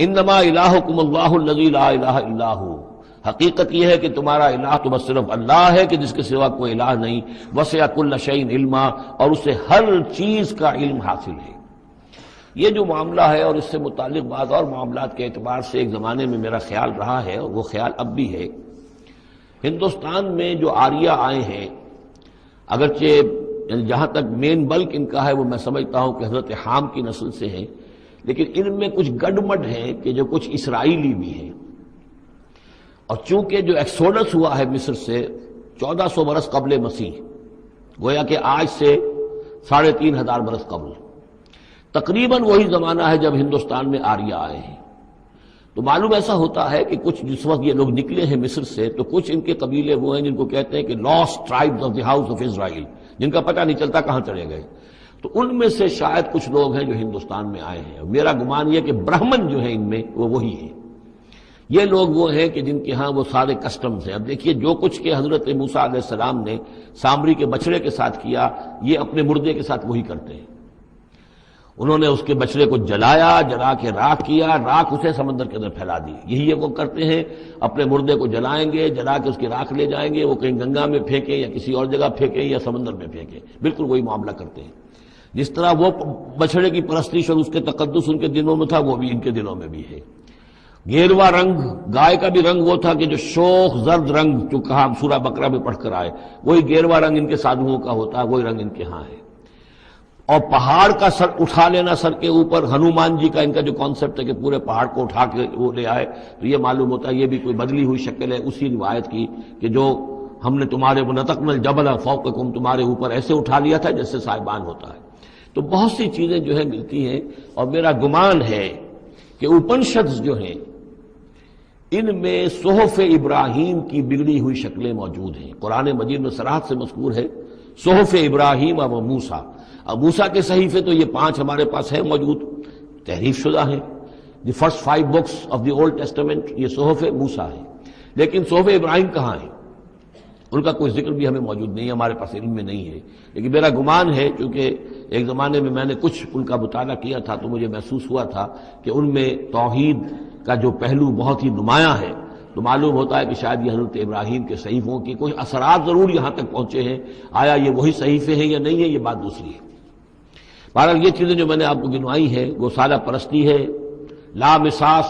انما الہکم اللہ الذی لا الہ الا ھو، حقیقت یہ ہے کہ تمہارا الہ تو بس صرف اللہ ہے کہ جس کے سوا کوئی الہ نہیں، وسع کل شیء علما، اور اسے ہر چیز کا علم حاصل ہے۔ یہ جو معاملہ ہے اور اس سے متعلق بعض اور معاملات کے اعتبار سے ایک زمانے میں میرا خیال رہا ہے اور وہ خیال اب بھی ہے، ہندوستان میں جو آریہ آئے ہیں، اگرچہ جہاں تک مین بلک ان کا ہے وہ میں سمجھتا ہوں کہ حضرت حام کی نسل سے ہیں، لیکن ان میں کچھ گڈمڈ ہیں کہ جو کچھ اسرائیلی بھی ہیں، اور چونکہ جو ایکسوڈس ہوا ہے مصر سے 1400 برس قبل مسیح، گویا کہ آج سے 3500 برس قبل، تقریباً وہی زمانہ ہے جب ہندوستان میں آریہ آئے ہیں۔ تو معلوم ایسا ہوتا ہے کہ کچھ جس وقت یہ لوگ نکلے ہیں مصر سے تو کچھ ان کے قبیلے وہ ہیں جن کو کہتے ہیں کہ last tribes of the house of Israel, جن کا پتہ نہیں چلتا کہاں چلے گئے، تو ان میں سے شاید کچھ لوگ ہیں جو ہندوستان میں آئے ہیں۔ میرا گمان یہ کہ برہمن جو ہیں ان میں وہ وہی ہیں، یہ لوگ وہ ہیں کہ جن کے ہاں وہ سارے کسٹمز ہیں۔ اب دیکھیے جو کچھ کہ حضرت موسیٰ علیہ السلام نے سامری کے بچڑے کے ساتھ کیا، یہ اپنے مردے کے ساتھ وہی کرتے ہیں۔ انہوں نے اس کے بچڑے کو جلایا، جلا کے راکھ کیا، راکھ اسے سمندر کے اندر پھیلا دی۔ یہی وہ کرتے ہیں، اپنے مردے کو جلائیں گے، جلا کے اس کی راکھ لے جائیں گے، وہ کہیں گنگا میں پھینکیں یا کسی اور جگہ پھینکیں یا سمندر میں پھینکیں، بالکل وہی معاملہ کرتے ہیں۔ جس طرح وہ بچڑے کی پرستش اور اس کے تقدس ان کے دلوں میں تھا، وہ بھی ان کے دلوں میں بھی ہے۔ گیروا رنگ، گائے کا بھی رنگ وہ تھا کہ جو شوخ زرد رنگ جو کہا سورہ بقرہ میں پڑھ کر آئے، وہی گیروا رنگ ان کے سادھوؤں کا ہوتا ہے، وہی رنگ ان کے ہاں ہے۔ اور پہاڑ کا سر اٹھا لینا سر کے اوپر، ہنومان جی کا ان کا جو کانسیپٹ ہے کہ پورے پہاڑ کو اٹھا کے وہ لے آئے، تو یہ معلوم ہوتا ہے یہ بھی کوئی بدلی ہوئی شکل ہے اسی روایت کی کہ جو ہم نے تمہارے نطقنا الجبل فوقکم، تمہارے اوپر ایسے اٹھا لیا تھا جیسے صاحبان ہوتا ہے۔ تو بہت سی چیزیں جو ہے ملتی ہیں، اور میرا گمان ہے کہ اپنشدز جو ہیں ان میں صحف ابراہیم کی بگڑی ہوئی شکلیں موجود ہیں۔ قرآن مجید میں صراحت سے مذکور ہے صحف ابراہیم و موسیٰ۔ اب موسیٰ کے صحیفے تو یہ 5 ہمارے پاس ہیں موجود، تحریف شدہ ہیں، the first 5 books of the old testament, یہ صحف موسیٰ ہے، لیکن صحف ابراہیم کہاں ہے؟ ان کا کوئی ذکر بھی ہمیں موجود نہیں ہے، ہمارے پاس علم میں نہیں ہے۔ لیکن میرا گمان ہے، کیونکہ ایک زمانے میں نے کچھ ان کا مطالعہ کیا تھا تو مجھے محسوس ہوا تھا کہ ان میں توحید کا جو پہلو بہت ہی نمایاں ہے، تو معلوم ہوتا ہے کہ شاید یہ حضرت ابراہیم کے صحیفوں کی کوئی اثرات ضرور یہاں تک پہنچے ہیں۔ آیا یہ وہی صحیفے ہیں یا نہیں ہے، یہ بات دوسری ہے۔ بہرحال یہ چیزیں جو میں نے آپ کو گنوائی ہے، گوسالہ پرستی ہے، لامساس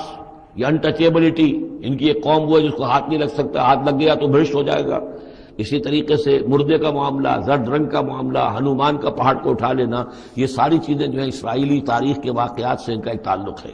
یا انٹچیبلٹی، ان کی ایک قوم وہ ہے جس کو ہاتھ نہیں لگ سکتا، ہاتھ لگ گیا تو بھرشٹ ہو جائے گا۔ اسی طریقے سے مردے کا معاملہ، زرد رنگ کا معاملہ، ہنومان کا پہاڑ کو اٹھا لینا، یہ ساری چیزیں جو ہیں اسرائیلی تاریخ کے واقعات سے ان کا ایک تعلق ہے۔